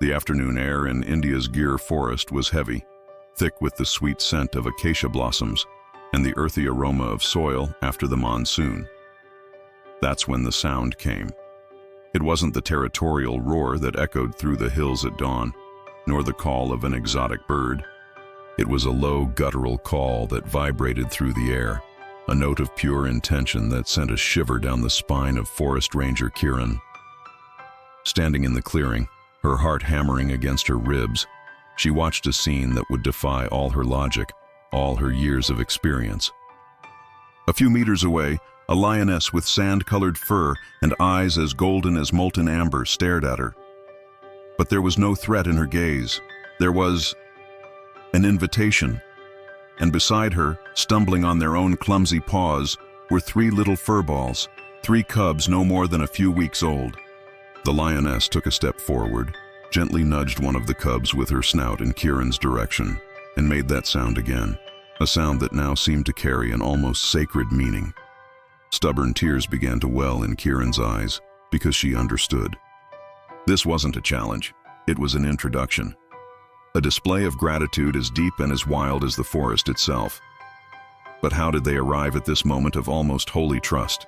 The afternoon air in India's Gir forest was heavy, thick with the sweet scent of acacia blossoms and the earthy aroma of soil after the monsoon. That's when the sound came. It wasn't the territorial roar that echoed through the hills at dawn, nor the call of an exotic bird. It was a low, guttural call that vibrated through the air, a note of pure intention that sent a shiver down the spine of Forest Ranger Kiran. Standing in the clearing, her heart hammering against her ribs, she watched a scene that would defy all her logic, all her years of experience. A few meters away, a lioness with sand-colored fur and eyes as golden as molten amber stared at her. But there was no threat in her gaze. There was an invitation. And beside her, stumbling on their own clumsy paws, were 3 little furballs, 3 cubs no more than a few weeks old. The lioness took a step forward, gently nudged one of the cubs with her snout in Kiran's direction, and made that sound again, a sound that now seemed to carry an almost sacred meaning. Stubborn tears began to well in Kiran's eyes, because she understood. This wasn't a challenge, it was an introduction. A display of gratitude as deep and as wild as the forest itself. But how did they arrive at this moment of almost holy trust?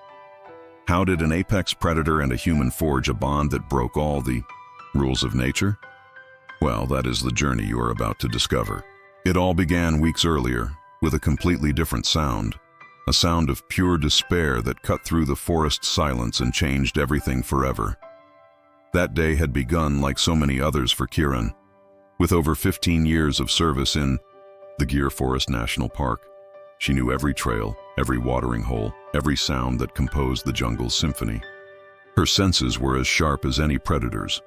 How did an apex predator and a human forge a bond that broke all the rules of nature? Well, that is the journey you are about to discover. It all began weeks earlier, with a completely different sound. A sound of pure despair that cut through the forest silence and changed everything forever. That day had begun like so many others for Kiran. With over 15 years of service in the Gir Forest National Park, she knew every trail, every watering hole, every sound that composed the jungle's symphony. Her senses were as sharp as any predator's.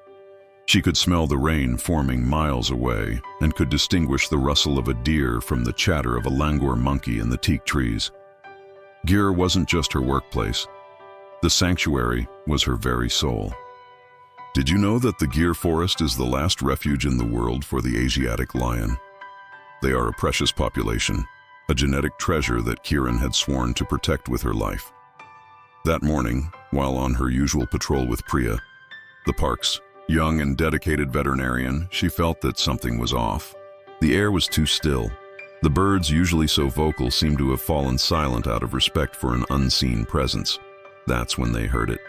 She could smell the rain forming miles away and could distinguish the rustle of a deer from the chatter of a langur monkey in the teak trees. Gir wasn't just her workplace. The sanctuary was her very soul. Did you know that the Gir forest is the last refuge in the world for the Asiatic lion? They are a precious population, a genetic treasure that Kiran had sworn to protect with her life. That morning, while on her usual patrol with Priya, the park's young and dedicated veterinarian, she felt that something was off. The air was too still. The birds, usually so vocal, seemed to have fallen silent out of respect for an unseen presence. That's when they heard it.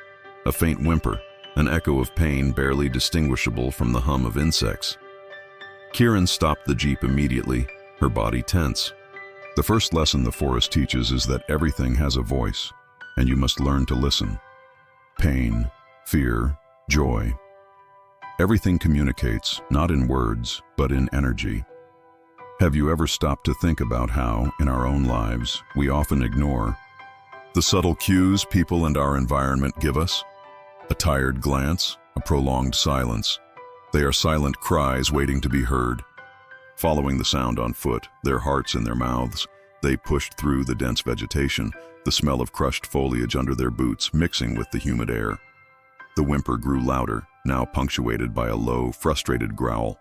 A faint whimper, an echo of pain barely distinguishable from the hum of insects. Kiran stopped the jeep immediately, her body tense. The first lesson the forest teaches is that everything has a voice, and you must learn to listen. Pain, fear, joy. Everything communicates, not in words, but in energy. Have you ever stopped to think about how, in our own lives, we often ignore the subtle cues people and our environment give us? A tired glance, a prolonged silence. They are silent cries waiting to be heard. Following the sound on foot, their hearts in their mouths, they pushed through the dense vegetation, the smell of crushed foliage under their boots mixing with the humid air. The whimper grew louder, now punctuated by a low, frustrated growl.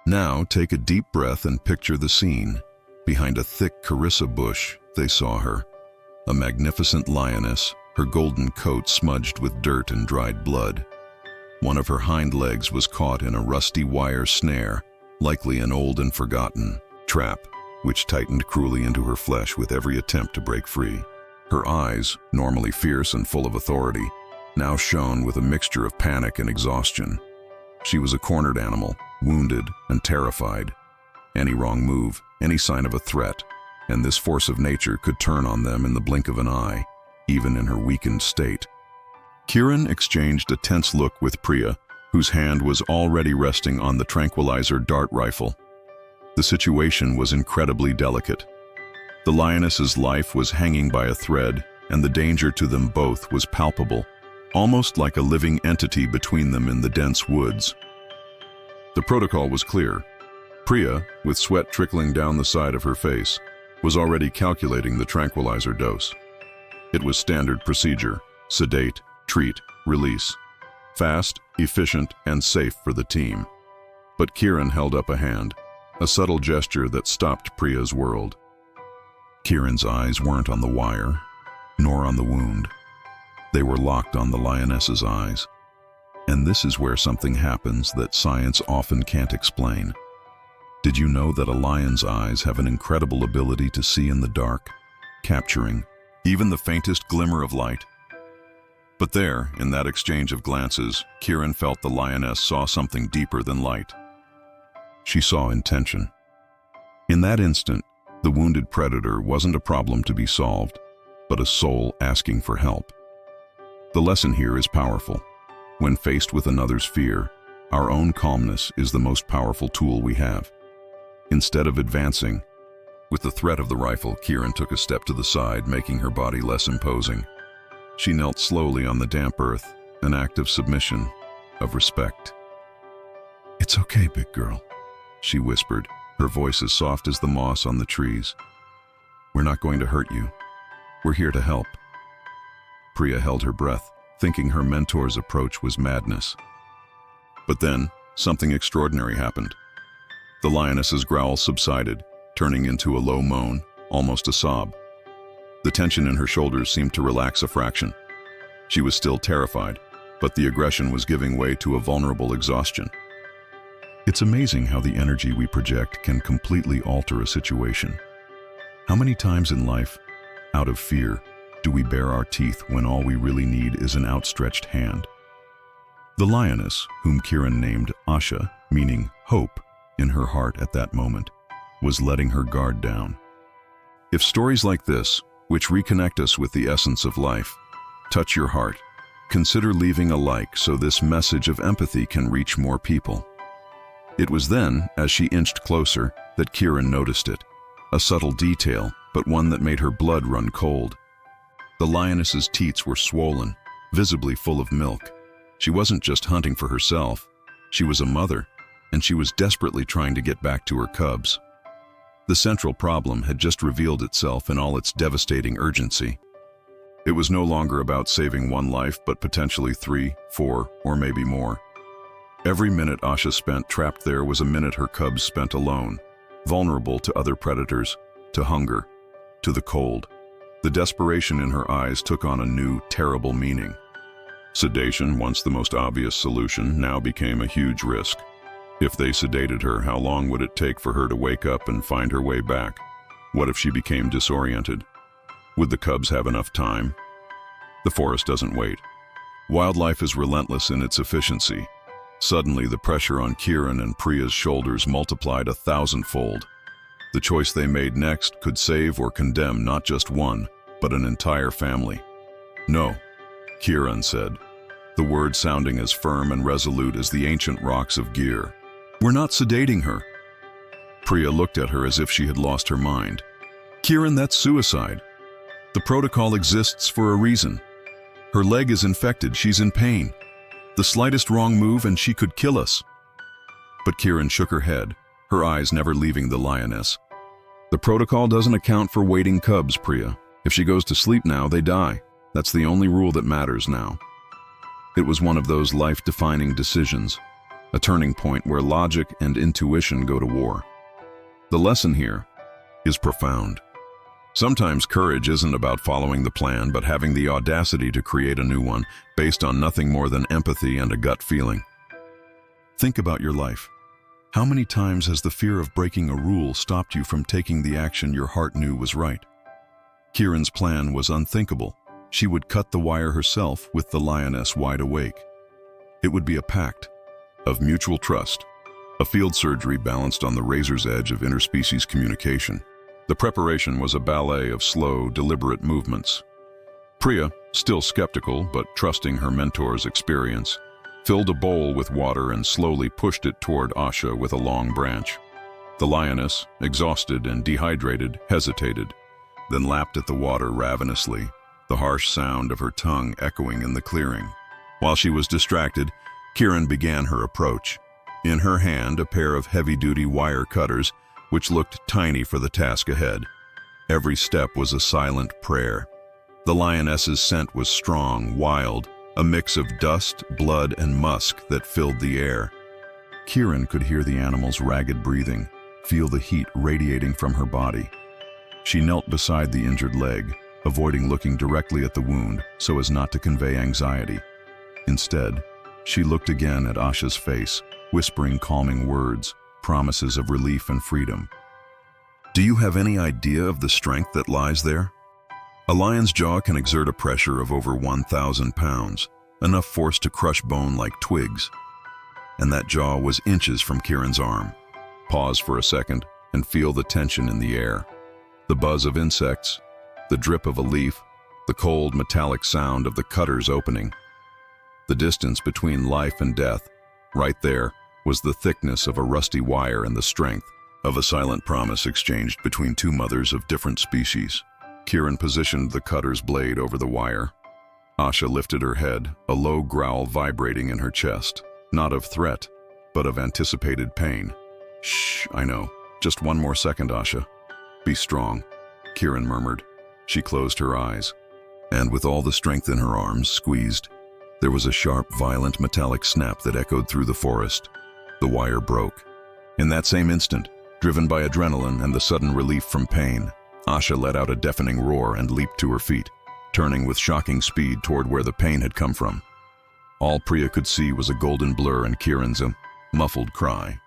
Now take a deep breath and picture the scene. Behind a thick carissa bush, they saw her. A magnificent lioness, her golden coat smudged with dirt and dried blood. One of her hind legs was caught in a rusty wire snare, likely an old and forgotten trap, which tightened cruelly into her flesh with every attempt to break free. Her eyes, normally fierce and full of authority, now shone with a mixture of panic and exhaustion. She was a cornered animal, wounded and terrified. Any wrong move, any sign of a threat, and this force of nature could turn on them in the blink of an eye, even in her weakened state. Kiran exchanged a tense look with Priya, whose hand was already resting on the tranquilizer dart rifle. The situation was incredibly delicate. The lioness's life was hanging by a thread, and the danger to them both was palpable, almost like a living entity between them in the dense woods. The protocol was clear. Priya, with sweat trickling down the side of her face, was already calculating the tranquilizer dose. It was standard procedure: sedate, treat, release. Fast, efficient, and safe for the team. But Kiran held up a hand, a subtle gesture that stopped Priya's world. Kiran's eyes weren't on the wire, nor on the wound. They were locked on the lioness's eyes. And this is where something happens that science often can't explain. Did you know that a lion's eyes have an incredible ability to see in the dark, capturing even the faintest glimmer of light? But there, in that exchange of glances, Kiran felt the lioness saw something deeper than light. She saw intention. In that instant, the wounded predator wasn't a problem to be solved, but a soul asking for help. The lesson here is powerful. When faced with another's fear, our own calmness is the most powerful tool we have. Instead of advancing, with the threat of the rifle, Kiran took a step to the side, making her body less imposing. She knelt slowly on the damp earth, an act of submission, of respect. "It's okay, big girl," she whispered, her voice as soft as the moss on the trees. "We're not going to hurt you. We're here to help." Priya held her breath, thinking her mentor's approach was madness. But then, something extraordinary happened. The lioness's growl subsided, turning into a low moan, almost a sob. The tension in her shoulders seemed to relax a fraction. She was still terrified, but the aggression was giving way to a vulnerable exhaustion. It's amazing how the energy we project can completely alter a situation. How many times in life, out of fear, do we bare our teeth when all we really need is an outstretched hand? The lioness, whom Kiran named Asha, meaning hope, in her heart at that moment, was letting her guard down. If stories like this, which reconnect us with the essence of life, touch your heart, consider leaving a like so this message of empathy can reach more people. It was then, as she inched closer, that Kiran noticed it. A subtle detail, but one that made her blood run cold. The lioness's teats were swollen, visibly full of milk. She wasn't just hunting for herself. She was a mother, and she was desperately trying to get back to her cubs. The central problem had just revealed itself in all its devastating urgency. It was no longer about saving one life, but potentially 3, 4, or maybe more. Every minute Asha spent trapped there was a minute her cubs spent alone, vulnerable to other predators, to hunger, to the cold. The desperation in her eyes took on a new, terrible meaning. Sedation, once the most obvious solution, now became a huge risk. If they sedated her, how long would it take for her to wake up and find her way back? What if she became disoriented? Would the cubs have enough time? The forest doesn't wait. Wildlife is relentless in its efficiency. Suddenly, the pressure on Kiran and Priya's shoulders multiplied 1,000-fold. The choice they made next could save or condemn not just one, but an entire family. "No," Kiran said, the word sounding as firm and resolute as the ancient rocks of Gir. "We're not sedating her." Priya looked at her as if she had lost her mind. "Kiran, that's suicide. The protocol exists for a reason. Her leg is infected, she's in pain. The slightest wrong move and she could kill us." But Kiran shook her head, her eyes never leaving the lioness. "The protocol doesn't account for waiting cubs, Priya. If she goes to sleep now, they die. That's the only rule that matters now." It was one of those life-defining decisions, a turning point where logic and intuition go to war. The lesson here is profound. Sometimes courage isn't about following the plan, but having the audacity to create a new one based on nothing more than empathy and a gut feeling. Think about your life. How many times has the fear of breaking a rule stopped you from taking the action your heart knew was right? Kiran's plan was unthinkable. She would cut the wire herself with the lioness wide awake. It would be a pact of mutual trust, a field surgery balanced on the razor's edge of interspecies communication. The preparation was a ballet of slow, deliberate movements. Priya, still skeptical but trusting her mentor's experience, filled a bowl with water and slowly pushed it toward Asha with a long branch. The lioness, exhausted and dehydrated, hesitated, then lapped at the water ravenously, the harsh sound of her tongue echoing in the clearing. While she was distracted, Kiran began her approach. In her hand, a pair of heavy-duty wire cutters, which looked tiny for the task ahead. Every step was a silent prayer. The lioness's scent was strong, wild, a mix of dust, blood, and musk that filled the air. Kiran could hear the animal's ragged breathing, feel the heat radiating from her body. She knelt beside the injured leg, avoiding looking directly at the wound so as not to convey anxiety. Instead, She looked again at Asha's face, whispering calming words, promises of relief and freedom. Do you have any idea of the strength that lies there? A lion's jaw can exert a pressure of over 1,000 pounds, enough force to crush bone like twigs. And that jaw was inches from Kiran's arm. Pause for a second and feel the tension in the air. The buzz of insects, the drip of a leaf, the cold metallic sound of the cutter's opening. The distance between life and death, right there, was the thickness of a rusty wire and the strength of a silent promise exchanged between two mothers of different species. Kiran positioned the cutter's blade over the wire. Asha lifted her head, a low growl vibrating in her chest, not of threat, but of anticipated pain. Shh, I know. Just one more second, Asha. Be strong, Kiran murmured. She closed her eyes, and with all the strength in her arms squeezed, there was a sharp, violent metallic snap that echoed through the forest. The wire broke. In that same instant, driven by adrenaline and the sudden relief from pain, Asha let out a deafening roar and leaped to her feet, turning with shocking speed toward where the pain had come from. All Priya could see was a golden blur and Kiran's muffled cry.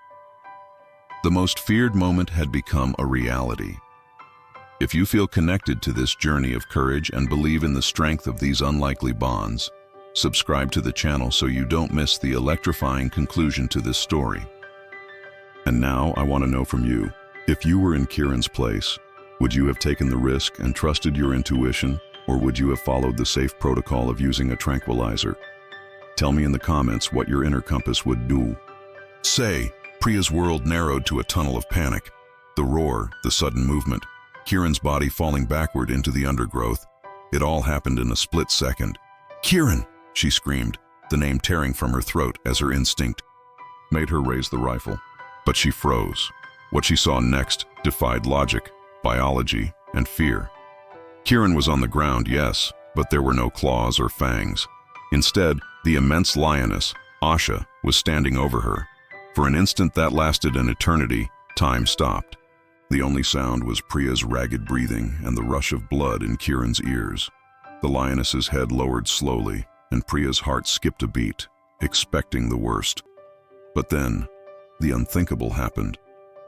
The most feared moment had become a reality. If you feel connected to this journey of courage and believe in the strength of these unlikely bonds, subscribe to the channel so you don't miss the electrifying conclusion to this story. And now I want to know from you, if you were in Kiran's place, would you have taken the risk and trusted your intuition, or would you have followed the safe protocol of using a tranquilizer? Tell me in the comments what your inner compass would do. Say, Priya's world narrowed to a tunnel of panic. The roar, the sudden movement, Kiran's body falling backward into the undergrowth. It all happened in a split second. Kiran! She screamed, the name tearing from her throat as her instinct made her raise the rifle. But she froze. What she saw next defied logic, biology, and fear. Kiran was on the ground, yes, but there were no claws or fangs. Instead, the immense lioness, Asha, was standing over her. For an instant that lasted an eternity, time stopped. The only sound was Priya's ragged breathing and the rush of blood in Kiran's ears. The lioness's head lowered slowly, and Priya's heart skipped a beat, expecting the worst. But then, the unthinkable happened,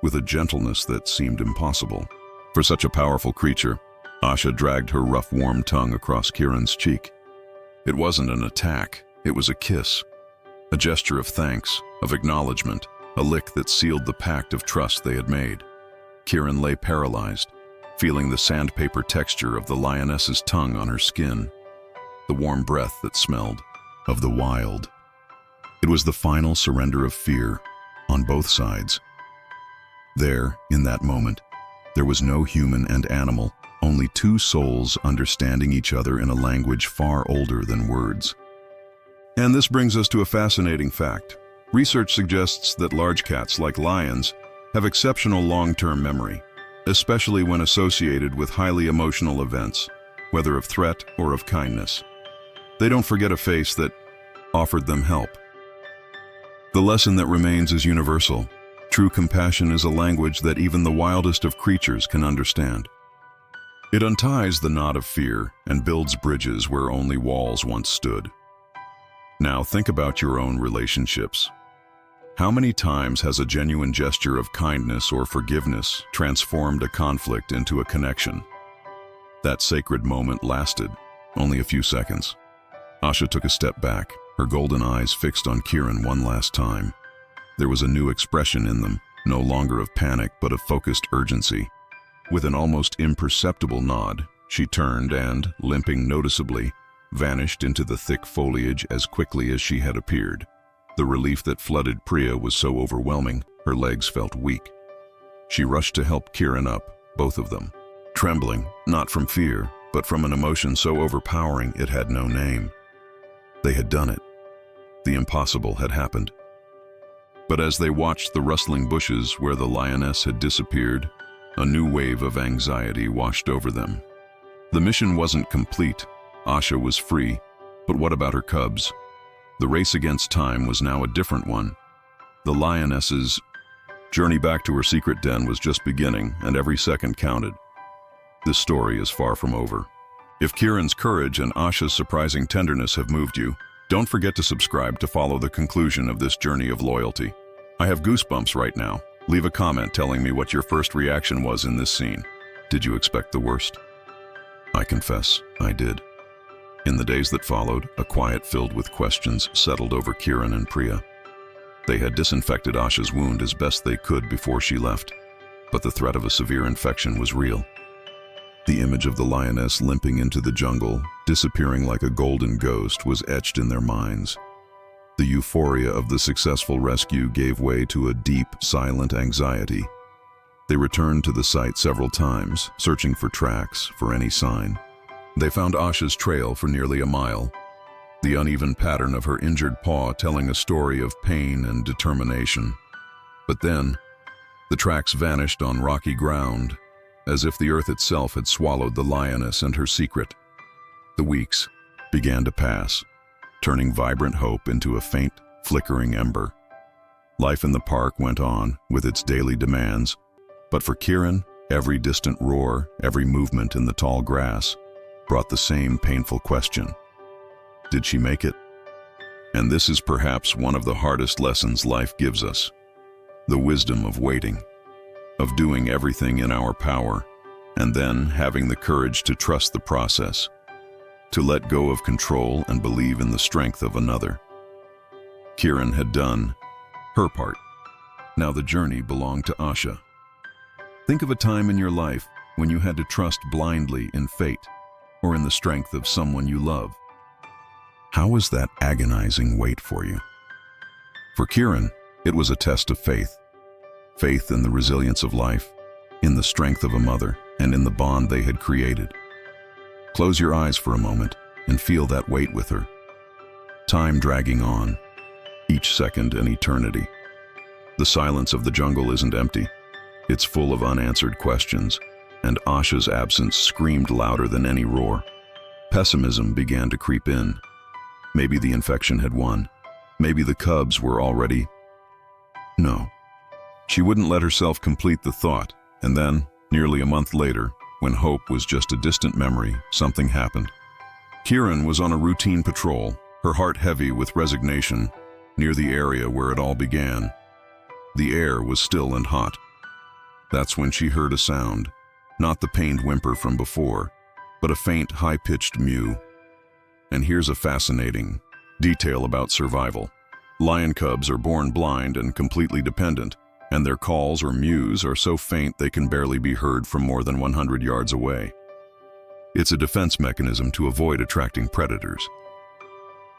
with a gentleness that seemed impossible. For such a powerful creature, Asha dragged her rough, warm tongue across Kiran's cheek. It wasn't an attack, it was a kiss. A gesture of thanks, of acknowledgement, a lick that sealed the pact of trust they had made. Kiran lay paralyzed, feeling the sandpaper texture of the lioness's tongue on her skin, the warm breath that smelled of the wild. It was the final surrender of fear, on both sides. There, in that moment, there was no human and animal, only two souls understanding each other in a language far older than words. And this brings us to a fascinating fact. Research suggests that large cats, like lions, have exceptional long-term memory, especially when associated with highly emotional events, whether of threat or of kindness. They don't forget a face that offered them help. The lesson that remains is universal. True compassion is a language that even the wildest of creatures can understand. It unties the knot of fear and builds bridges where only walls once stood. Now think about your own relationships. How many times has a genuine gesture of kindness or forgiveness transformed a conflict into a connection? That sacred moment lasted only a few seconds. Asha took a step back, her golden eyes fixed on Kiran one last time. There was a new expression in them, no longer of panic but of focused urgency. With an almost imperceptible nod, she turned and, limping noticeably, vanished into the thick foliage as quickly as she had appeared. The relief that flooded Priya was so overwhelming, her legs felt weak. She rushed to help Kiran up, both of them, trembling, not from fear, but from an emotion so overpowering it had no name. They had done it. The impossible had happened. But as they watched the rustling bushes where the lioness had disappeared, a new wave of anxiety washed over them. The mission wasn't complete. Asha was free, but what about her cubs? The race against time was now a different one. The lioness's journey back to her secret den was just beginning, and every second counted. This story is far from over. If Kiran's courage and Asha's surprising tenderness have moved you, Don't forget to subscribe to follow the conclusion of this journey of loyalty. I have goosebumps right now. Leave a comment telling me what your first reaction was in this scene. Did you expect the worst? I confess, I did. In the days that followed, a quiet filled with questions settled over Kiran and Priya. They had disinfected Asha's wound as best they could before she left, but the threat of a severe infection was real. The image of the lioness limping into the jungle, disappearing like a golden ghost, was etched in their minds. The euphoria of the successful rescue gave way to a deep, silent anxiety. They returned to the site several times, searching for tracks, for any sign. They found Asha's trail for nearly a mile, the uneven pattern of her injured paw telling a story of pain and determination. But then, the tracks vanished on rocky ground, as if the earth itself had swallowed the lioness and her secret. The weeks began to pass, turning vibrant hope into a faint, flickering ember. Life in the park went on, with its daily demands, but for Kiran, every distant roar, every movement in the tall grass, brought the same painful question. Did she make it? And this is perhaps one of the hardest lessons life gives us: the wisdom of waiting, of doing everything in our power, and then having the courage to trust the process, to let go of control and believe in the strength of another. Kiran had done her part. Now the journey belonged to Asha. Think of a time in your life when you had to trust blindly in fate or in the strength of someone you love. How was that agonizing wait for you? For Kiran, it was a test of faith. Faith in the resilience of life, in the strength of a mother, and in the bond they had created. Close your eyes for a moment and feel that weight with her. Time dragging on, each second an eternity. The silence of the jungle isn't empty. It's full of unanswered questions, and Asha's absence screamed louder than any roar. Pessimism began to creep in. Maybe the infection had won. Maybe the cubs were already... No. She wouldn't let herself complete the thought, and then, nearly a month later, when hope was just a distant memory, something happened. Kiran was on a routine patrol, her heart heavy with resignation, near the area where it all began. The air was still and hot. That's when she heard a sound, not the pained whimper from before, but a faint, high-pitched mew. And here's a fascinating detail about survival. Lion cubs are born blind and completely dependent, and their calls or mews are so faint they can barely be heard from more than 100 yards away. It's a defense mechanism to avoid attracting predators.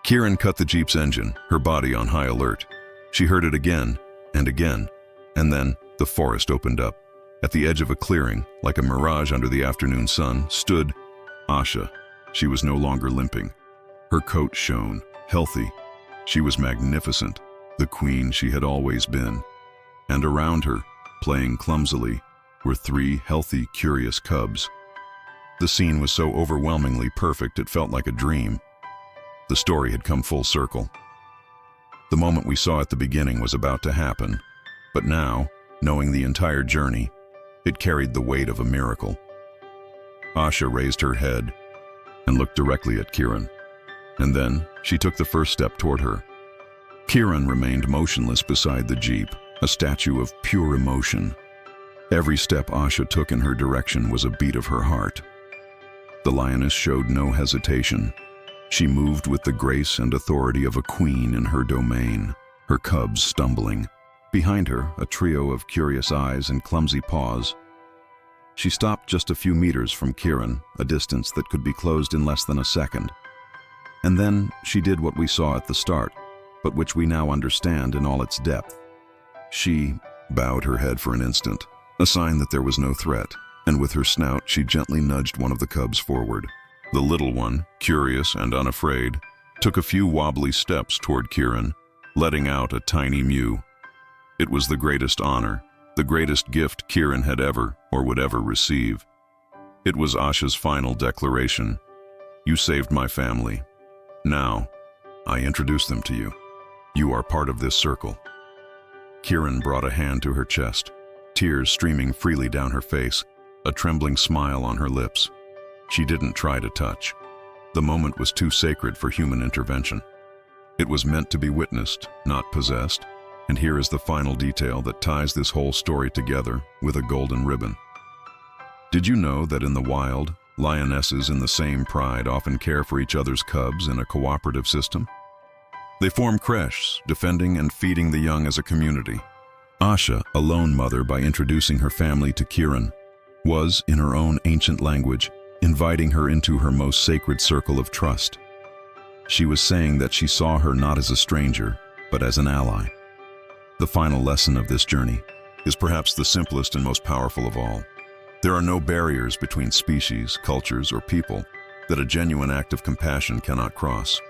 Kiran cut the Jeep's engine, her body on high alert. She heard it again and again, and then the forest opened up. At the edge of a clearing, like a mirage under the afternoon sun, stood Asha. She was no longer limping. Her coat shone, healthy. She was magnificent, the queen she had always been. And around her, playing clumsily, were 3 healthy, curious cubs. The scene was so overwhelmingly perfect it felt like a dream. The story had come full circle. The moment we saw at the beginning was about to happen, but now, knowing the entire journey, it carried the weight of a miracle. Asha raised her head and looked directly at Kiran, and then she took the first step toward her. Kiran remained motionless beside the Jeep, a statue of pure emotion. Every step Asha took in her direction was a beat of her heart. The lioness showed no hesitation. She moved with the grace and authority of a queen in her domain, her cubs stumbling. Behind her, a trio of curious eyes and clumsy paws. She stopped just a few meters from Kiran, a distance that could be closed in less than a second. And then she did what we saw at the start, but which we now understand in all its depth. She bowed her head for an instant, a sign that there was no threat, and with her snout she gently nudged one of the cubs forward. The little one, curious and unafraid, took a few wobbly steps toward Kiran, letting out a tiny mew. It was the greatest honor, the greatest gift Kiran had ever or would ever receive. It was Asha's final declaration. You saved my family. Now, I introduce them to you. You are part of this circle. Kiran brought a hand to her chest, tears streaming freely down her face, a trembling smile on her lips. She didn't try to touch. The moment was too sacred for human intervention. It was meant to be witnessed, not possessed. And here is the final detail that ties this whole story together with a golden ribbon. Did you know that in the wild, lionesses in the same pride often care for each other's cubs in a cooperative system? They form creches, defending and feeding the young as a community. Asha, a lone mother by introducing her family to Kiran, was, in her own ancient language, inviting her into her most sacred circle of trust. She was saying that she saw her not as a stranger, but as an ally. The final lesson of this journey is perhaps the simplest and most powerful of all. There are no barriers between species, cultures, or people that a genuine act of compassion cannot cross.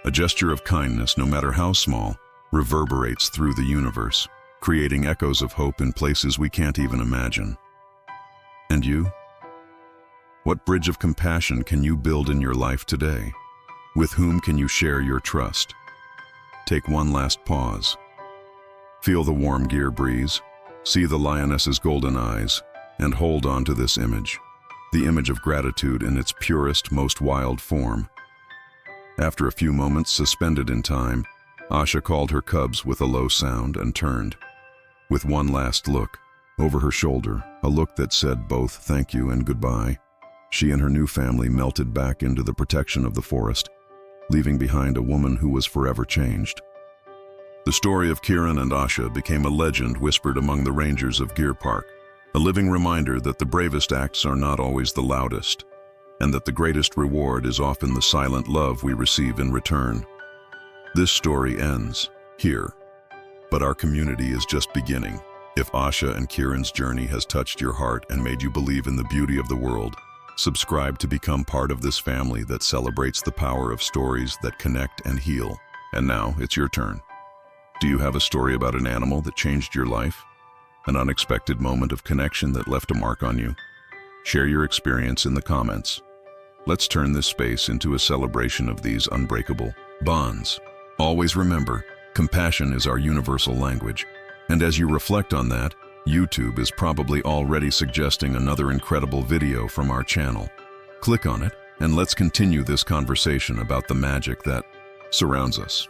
A gesture of kindness, no matter how small, reverberates through the universe, creating echoes of hope in places we can't even imagine. And you? What bridge of compassion can you build in your life today? With whom can you share your trust? Take one last pause. Feel the warm gear breeze, see the lioness's golden eyes, and hold on to this image, the image of gratitude in its purest, most wild form. After a few moments suspended in time, Asha called her cubs with a low sound and turned. With one last look, over her shoulder, a look that said both thank you and goodbye, she and her new family melted back into the protection of the forest, leaving behind a woman who was forever changed. The story of Kiran and Asha became a legend whispered among the rangers of Gear Park, a living reminder that the bravest acts are not always the loudest, and that the greatest reward is often the silent love we receive in return. This story ends here, but our community is just beginning. If Asha and Kiran's journey has touched your heart and made you believe in the beauty of the world, subscribe to become part of this family that celebrates the power of stories that connect and heal. And now it's your turn. Do you have a story about an animal that changed your life? An unexpected moment of connection that left a mark on you? Share your experience in the comments. Let's turn this space into a celebration of these unbreakable bonds. Always remember, compassion is our universal language. And as you reflect on that, YouTube is probably already suggesting another incredible video from our channel. Click on it, and let's continue this conversation about the magic that surrounds us.